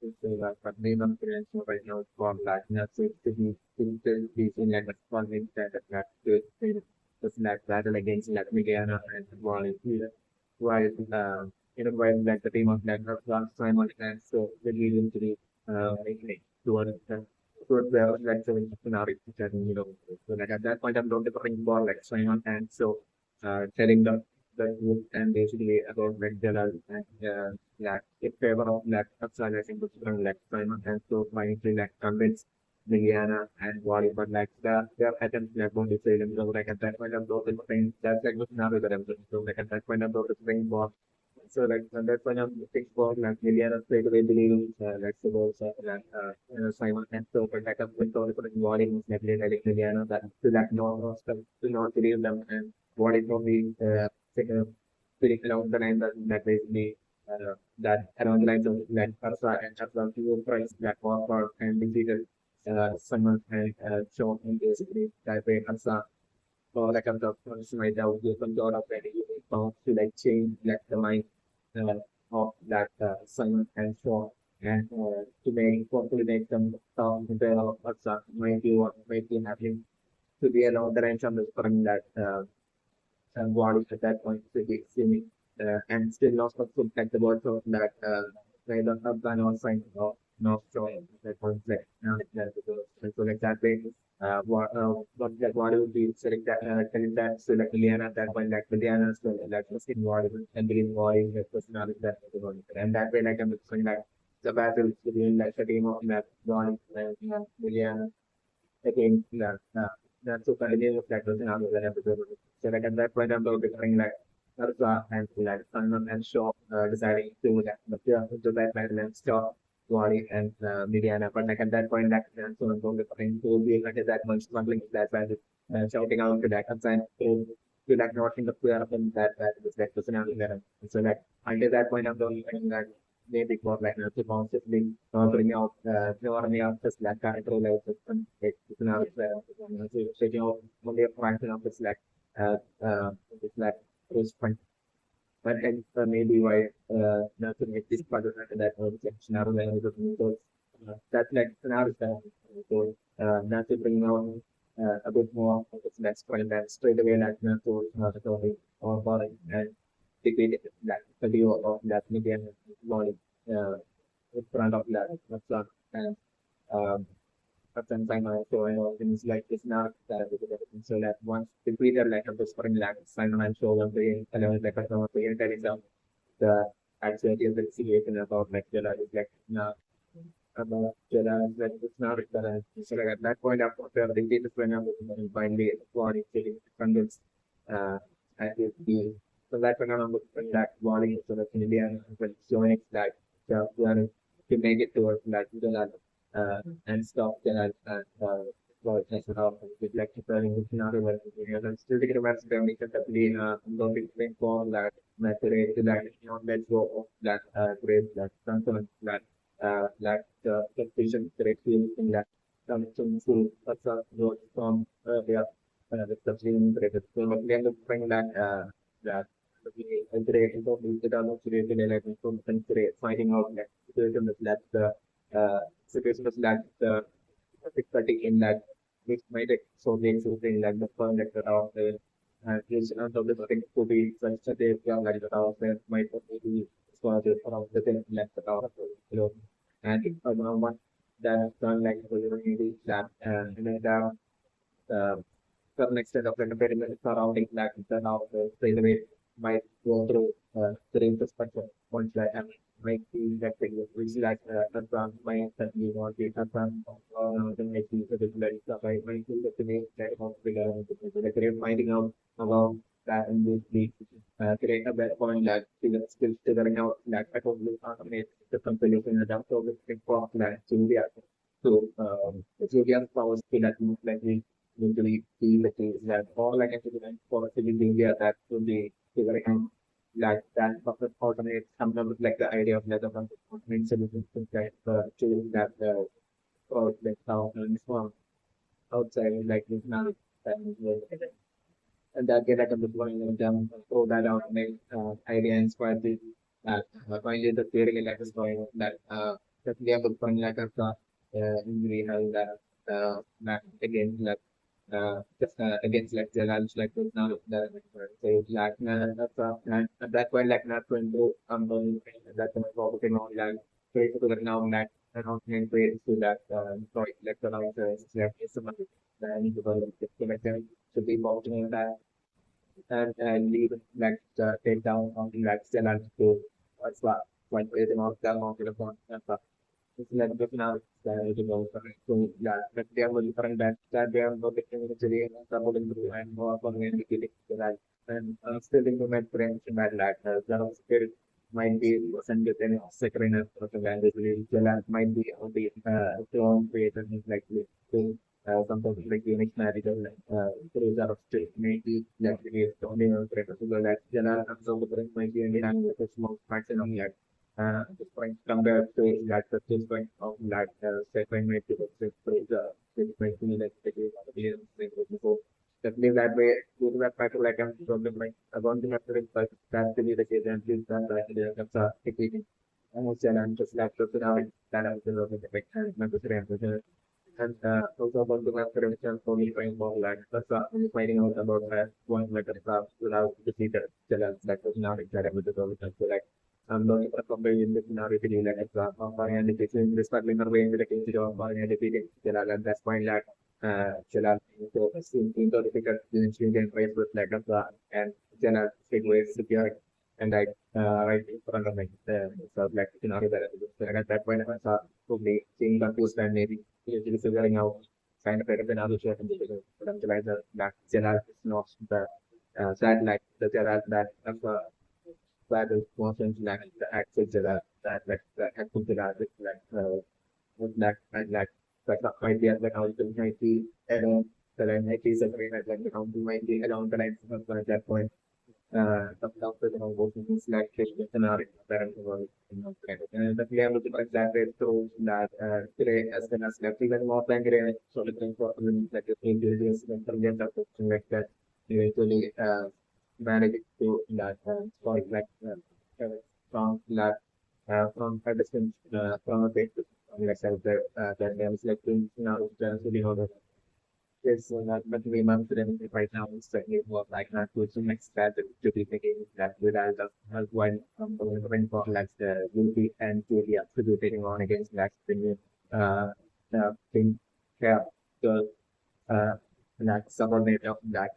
to say that, but minimum credential right now for like nurses to be in like responding that to just like battle against like Mediana and volunteer. While while like the team of like Simon and so the leading to the towards like 7 so like at that point I'm not different ball like Simon and so telling the group and basically about like Jalal and like in favor of like upsizing the like Simon and so trying to like convince Liliana and Wally, but like their attempts like going to say them so like at that point I'm not different that's like the scenario that I'm doing. So like at that point I'm not different ball. So like that's when I'm looking for like Liliana straight away believing like suppose that Simon and so but like I'm going to put in Wally like Liliana that to like no stuff to not believe them and what is only pretty along the line that basically that around the lines of that Arsa and Arsa to price that for and defeated someone and shown in basically that way Arsa or like I'm talking right now with some sort of very to like change like the mind uh, of that Simon and Shaw and to make hopefully make them talk in the Arsa might be happening to be along the lines of the that body at that point to be extremely and still not successful like the words of that either Afghan or sign of not showing that point like so like that way what that body would be select that telling that so like Liliana at that point like Liliana so that was involved and believing body that personality that and that way like I'm saying like the battle between like the team of that body and Liliana again that's so continuous that was another episode. So like at that point I'm becoming like Narsa and like Sanam and Shaw deciding to like to that and stop Wally and Mediana. But like at that point like and so I'm becoming to be like at that much struggling with that band shouting out to that and sign to like not in the prayer of that was like personality there. So like until that point I'm going that maybe for like to consciously bring out bring out this like character level system it's now taking out only a fraction of its like it's like close point but and maybe why not to make this part of that scenario so that's like scenario so not to bring out a bit more of its next point and straight away like not to story or following and degrade that video of that medium knowledge in front of that. That's not kind of but sometimes also I know things like it's not that so that once the reader like a whispering like Simon and show of the element like some of the intelligence the actuality of the situation about like Jedi is like not about Jedi like it's not that so like at that point after the data when I'm finally body feeling convinced I will be so that when I'm looking that body so that in India when showing that to make it towards that and stop that well, that's how with like preparing with another one. And still thinking about spending certainly don't be think for that material to that let go of that great that concern that confusion great feeling in that some full growth from their the subsidiary created. So again to bring that that great into the development created like from finding out that situation that the situation was that difficulty in that which might explain something like the fun that of the is of the thing to be sensitive like the of the might be responsible for the thing like the of and one that done like really that and then certain extent of entertainment surrounding that of the straight away might go through the perspective points like and might be that thing which is like confirm my that you want to confirm the make you the very stuff I might feel that to me that of the great finding out about that and the create a better point that still figuring out that I totally automate the compilation and adapt over the for that Julia. So Julia's powers to that move like we usually feel the things that all like a for civil India that would be figuring out like that bucket alternate sometimes with like the idea of leather alternate solutions that choosing that or like how and from outside like this knowledge and that get like a bit going and throw that out make idea and square the finally the theory like is going that that they have fun like a injury has that against like just against like Jalal like now the so like that's and at that point like not going to that time focusing on like trade to the now like announcement trade to that like the now like some the need to like them should be focusing on that and leave like take down on like Jalal to what's what when creating of the on the phone it's like the now to go so yeah, but they are different that they are not actually trouble and more for me to get that and still implement friends in that like the spirit might be wasn't with any second of the language might be on the strong creator like to something like unique narrative like through the state maybe like it is only creator so that Jala so the might be any small fraction of that this point compared to that this point of that second way to this point to like before definitely that way go to that part of like I'm problem like I want to have to but that to be the case and please that like the technique almost and just like to now that I was the like my and also about the prevention for me trying more like that's finding out about that one like a stuff without the theater challenge like was not exactly with the solution. So like I'm going to compare in the scenario to like example and the kitchen respecting the way in the kitchen job and the defeating challenge and that's point like challenge so into difficult decision can raise with like and challenge ways secure and like right in front of me so like scenario that so at that point I saw probably seeing confused and maybe usually figuring out kind of better than other chef and utilize that Gerald is not the that like the Gerald that that is motions like the actual Gerald that like the actual Gerald is like with that and like the idea that I was doing IT and that I might be suffering at like the county might be around the line at that point some doctors and working like scenario parents and the clear to that is through that today as well as like even more than today so looking for like intelligence intelligence or something like that eventually manage it to that for like from that from a distance from a bit like that names like now really know yes, so that but we month right now is certainly more like not to some extent to be thinking that without as one going for like the UP and Julia to be taking on against that thing thing yeah the like subordinate of that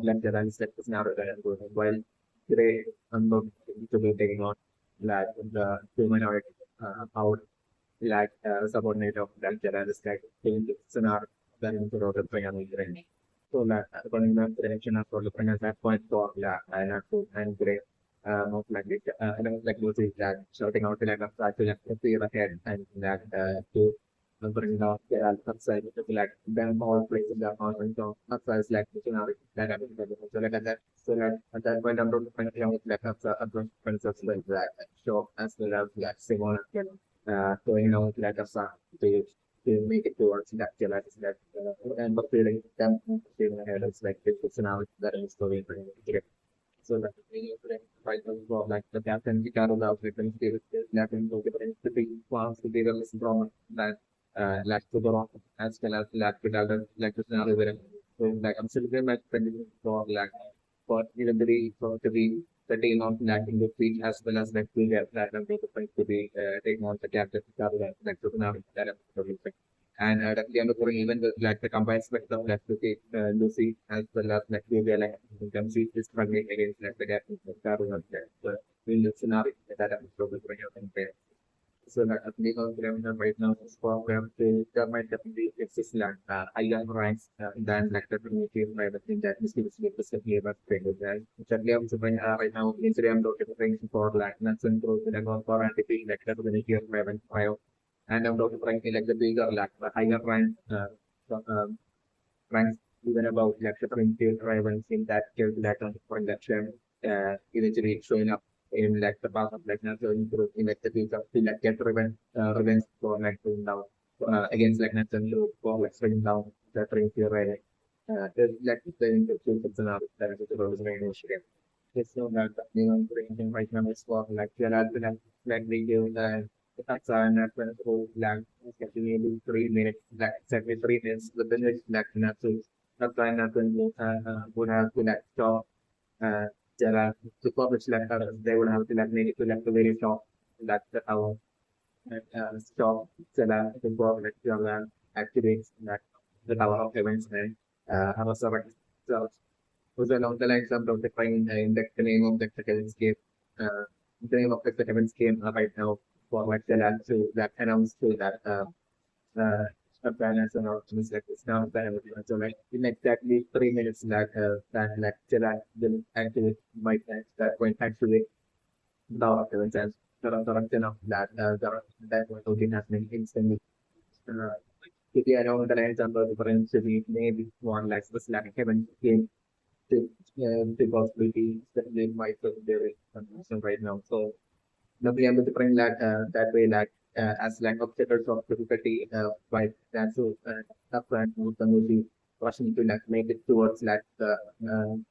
like the runs that is now while today I'm not to be taking on like the humanoid out like subordinate of that is like in the scenario that in the road of range. So like according to the direction of looking at that point for yeah and and great not like it I don't like music that shouting out like a to like clear ahead and that to bring down the upside to like them all places that on and so upside is like the scenario that I'm so like at that so that at that point I'm going to find out like upside concepts like that show as well as like similar going out like a son to make it towards that like that and but feeling them feeling ahead it's like this personality that is going to get so that we right now like the captain we got on the different that in the big plans to be the from that like to the rock as well as like the scenario where so like I'm still very much spending for like for even to be the team of lacking the feet as well as like we get that and the point to be taking on the captain like to now that and at the end of the even the like the combined spectrum like to take Lucy as well as like we like in terms of struggling against like the captain of Carol but we look scenario that I'm probably going to so that at least on criminal right now is program to that might definitely exist like higher ranks than like the community private thing that is specifically about trade right. Certainly I'm saying right now Instagram looking for like nuts and growth and all for anti like the community of private file and I'm looking for like the bigger like the higher rank so, ranks even about like the community rivals in that calculator for that share eventually showing up in like the path of like natural growth in like the future to like get revenge for like going down against like natural for like swinging down the train to right there's like the interface of that is the role of the initiative. It's no doubt that you know, right now is for like there are like we do That's an whole lag, maybe 3 minutes, like exactly 3 minutes, but then it's like not to not trying not to would have to like stop Java to publish like they would have to like make it to like the very top that our stop Java to publish Java activates that our events and our server itself was along the lines of defining the name of the HeavensGame. The name of the HeavensGame right now for what so that announced to that planners and optimists like this now that so like in exactly 3 minutes that like Jedi will activate my plans that went actually without events and the of that that was happening instantly. Uh, if you know the lines of the difference to be maybe one like this like Heaven game the possibilities that they might put there is right now. So now we are able to bring that that way that as like obstacles of difficulty by that so up and move the movie rushing to like make it towards like the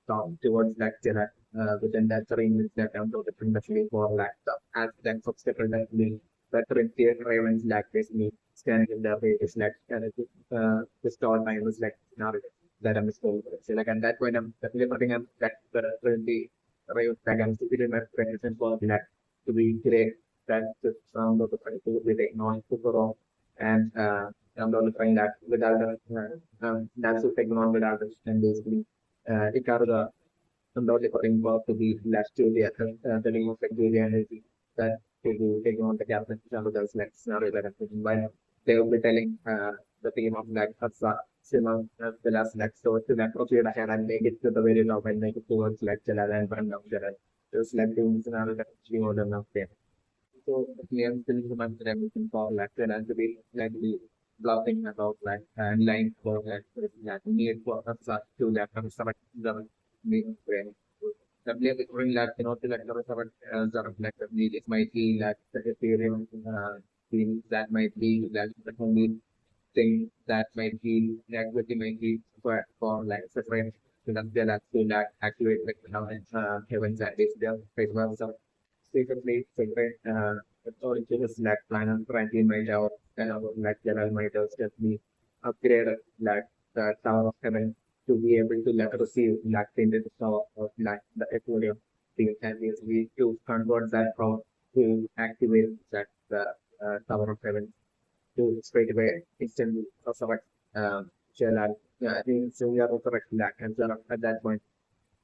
top towards like the within that terrain that down to the previously for like the as that obstacle that we that Ravens like basically scanning in the way is like the stall time was like not that I'm still so like at that point I'm definitely putting up that the Raven against the my friends and for that to be great that the sound of the particle with the noise overall and I'm not trying that without the that's the technology without the and basically it got the undoubtedly putting work to be less to the name of like the energy that to be taking on the captain of those next scenario that I'm thinking by they will be telling the team of like Simon the last next so to that proceed ahead and make it to the very top and make it towards like Jalal and burn down Jalal. Just like doing scenario that we would have now so clear filling the month and everything for like and to be like the bluffing about like and line for like need for us to that from some the main brain. The play with bring that cannot like the sort of like the need it might be like the Ethereum thing that might be like the only thing that might be negativity might be for like separate to that activate like now heavens at least there Facebook secretly separate origin is like final currently made out like general might just be upgraded like the Tower of Heaven to be able to like receive like the tower of like the equilibrium thing and we to convert that from to activate that the Tower of Heaven to straight away instantly resurrect Sherlock. Yeah, I think so we are resurrecting that and sort of at that point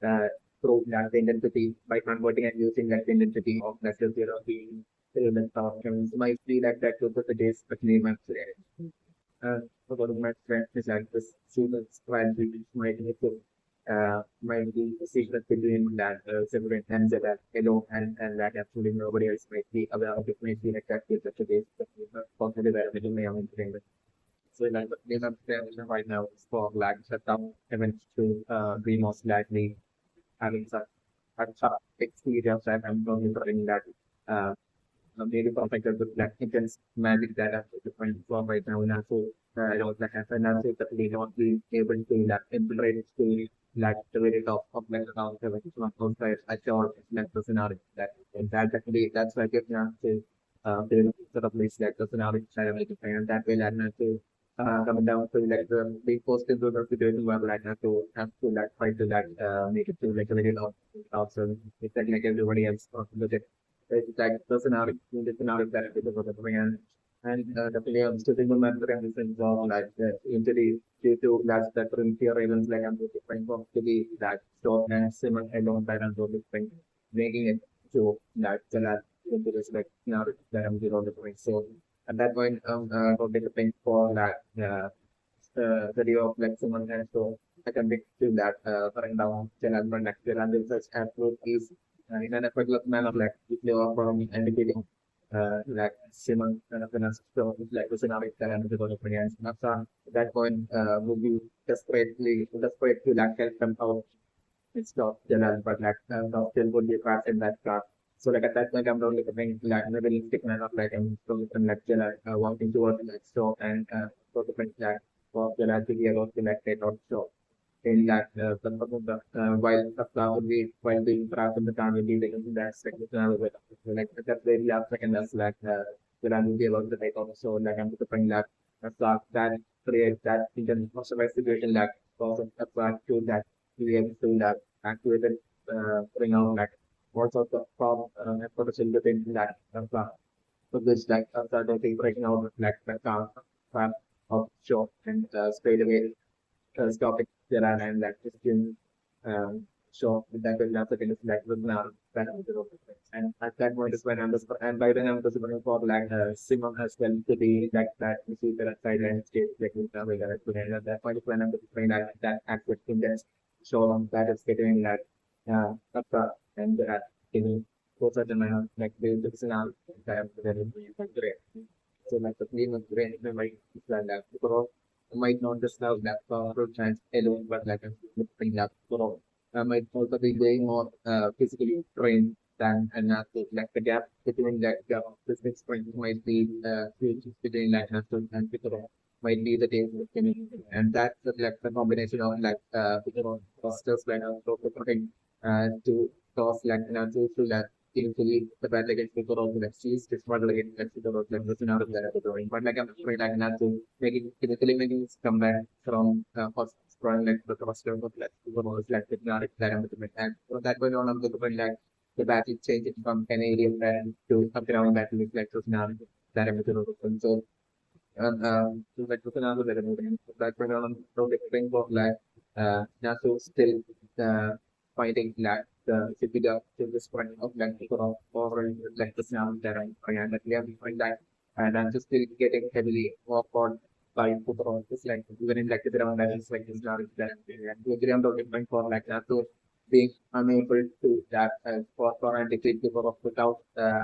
uh, prove that the identity by converting and using that identity of Nestle Zero being element of humans might be like that to the days but name and today. About my friend is like this student strategy which might be the secret between that separate and that hello and that actually nobody else might be aware of it might be like that with the today's positive attitude may have entertainment. So like the name of the right now is for like shut down events to be most likely having such experience that I'm going to bring that maybe perfect with like intense magic that I'm different from right now and also I don't like have and also that they not be able to like implement to like the very top of like the account which is not outside I thought like the scenario that and that actually that's why I get to the sort of place like the scenario that I make it and that way that to coming down to like the being forced into the situation where like have to like try to like make it to like a very low also it's like everybody else with it it's like the scenario that it was and the players to the moment and this involved like usually due to that's that Ravens like I'm trying to be that strong and similar alone that I'm trying making it to that into this like scenario that I'm doing so at that point, probably looking for that video of like someone has to I can make to that current down channel for next year and research and proof is in an particular manner like if you are from indicating like Simon kind of finance so like the scenario that I'm going to bring and at that point would be desperate to like help them out it's not general, but like the still would be part in that car. So like at that point, I'm only coming like in a realistic manner, like I'm from like general, walking towards the next store and so the friend like for general to be about to like take out store. In that, while the car would be while being trapped in the car will be like in that second like that's very last second that's like will be about the type of so like I'm putting that create that in the situation that also to that create to that activated bring out like what's of the from potential within that so this like certain thing breaking out like fan of show and straight away topic there are and like just in show that will not second is like with now and at that point is when I'm just and by then I'm just looking for like Simon as well to be like that you see the side and stage like with the way that at that point is when I'm just playing that aspect in this show that is getting that and that in both of them like the personality that I'm very so like the claim of brain it might that because I might not just have that powerful chance alone, but like a thing that so I might also be way more physically trained than an athlete. Like the gap between that gap of physical strength might be huge between like an athlete and people might be the case with me. And that's like the combination of like people rosters like a trying to toss like an athlete to that eventually the bad against the goal that she's just struggle against the goal that was out of that drawing. But like I'm afraid like not to making physically making this comeback from first strong like the roster of like the goal is like the not that I'm with and so that way on the point like the battle changed from Canadian band to a ground battle with like now that I'm with the so so like looking at the that went on the thing of like Nasu still fighting like the city to this point of like for like the sound that I'm that we have behind that and I'm just still getting heavily worked on by Putro. It's like even in like the ground that is like this not that and the ground of different for like that so being unable to that for and defeat the of without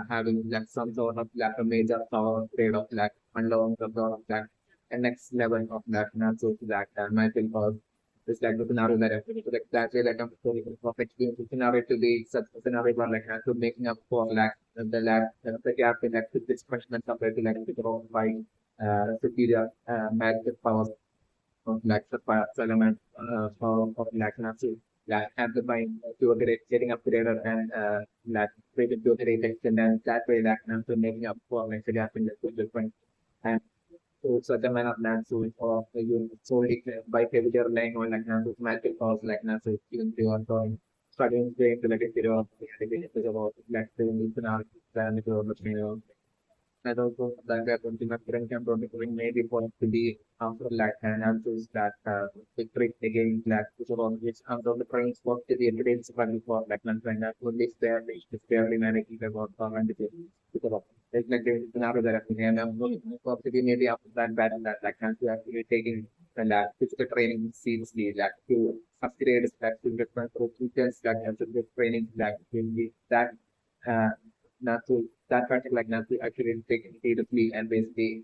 having like some sort of like a major power trade of like unlocked the sort of that and next level of that not so to that my thing was it's like the scenario that I so like that way like I'm story of experience the scenario to be such a scenario where like to making up for like the lack the gap in like this question compared to like the ground by superior magic powers of like the fire element of like Nazi like have the mind to a great getting upgraded and like created to a great extent and that way like Nazi making up for like the gap in the different and so such a man of Nazi or you so it by behavior laying on like Nazi magic powers like Nazi even they are going struggling to like a video of the about like the internal plan to and also that we are going to have current campaign maybe for to be after like and also that victory against black which are on which under the current work to the evidence for like and that would be fairly managing about and because of it's like the scenario that happening and I'm looking for to be maybe after that battle that like and to actually taking and that physical training seriously like to upgrade that to different routines that have to get training that will be that uh, not to that project like not to actually take it seriously and basically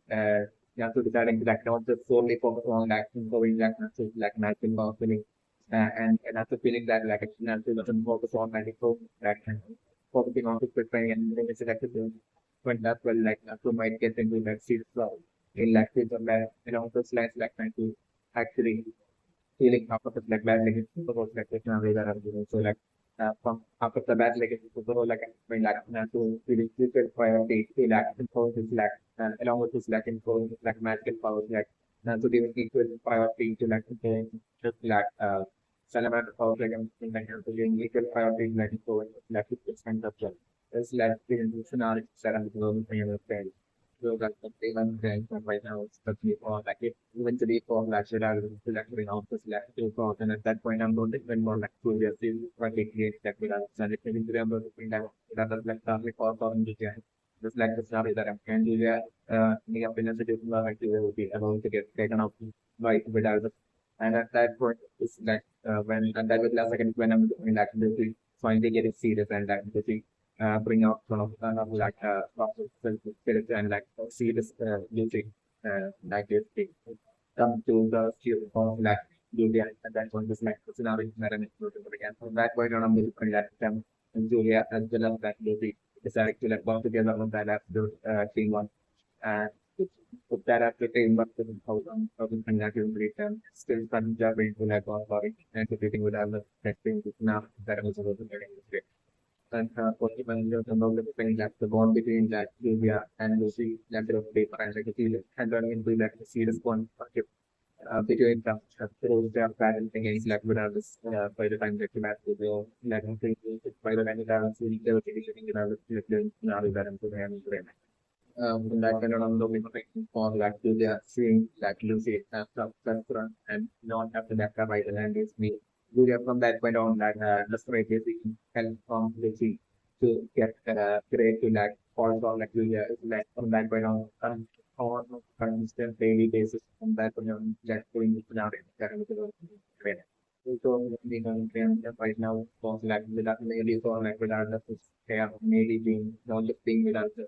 not to deciding to like not just solely focus on like going like not to like matching or feeling and not to feeling that like it's not to doesn't focus on like that and focusing on physical training and then it's like to when that well like not to might get into like serious flow in like fields of like you know those lines like trying to actually feeling after the like bad legacy was like taken away that I'm doing. So like from after the bad legacy so like I mean like to really future priority to like influence is like along with this like influence like magical powers like to give equal priority to like just like salamander powers like I'm saying like to give equal priority like influence like it's kind of like it's like the scenario that I'm doing so that's the thing I'm doing right now. It's the people like it eventually for like should I to like bring out this like to for and at that point I'm going to spend more like 2 years in what they create that without and if you remember the thing that that like starting for in design. Just like the story that I'm going to do the opinions that like they will be able to get taken out by without it. And at that point it's like when and that was last second when I'm doing like this finally getting serious and like this bring out one of like spirit and like see this music like this thing come to the skill of like Julia and then one this like scenario that I'm again. From that point on, I'm going to that them and Julia as well as that music decided to like work together on that app to team one and put that up to team work to how to conduct your great still fun job into like all for it and competing with other testing now that was also very great. and only when you know the thing that the bond between that Julia and Lucy that the paper and like the feeling and running into like the serious bond between them through their parenting is like without this by the time that you have to go like by the time you have to they were getting it out of the now the parents to him like kind of looking for like to the seeing like Lucy as a restaurant and not after that by the land is me. Julia from that point on that the straight is help from Lucy to get great to like also like Julia is like from that point on constant daily basis from that point on that going to now that so we can right now for like without maybe for like without the they are maybe being not just being without the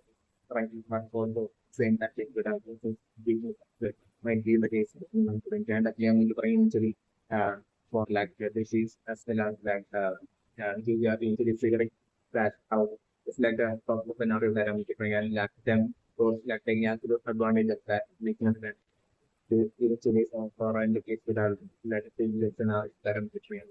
trying to smartphone to same tactic without the that might be the case and that young brain injury for like the disease as well as like you are injury figuring that out it's like a top of another that I'm giving and like them those like taking advantage of that making that to eventually for in the case without let it be listen out that I'm between.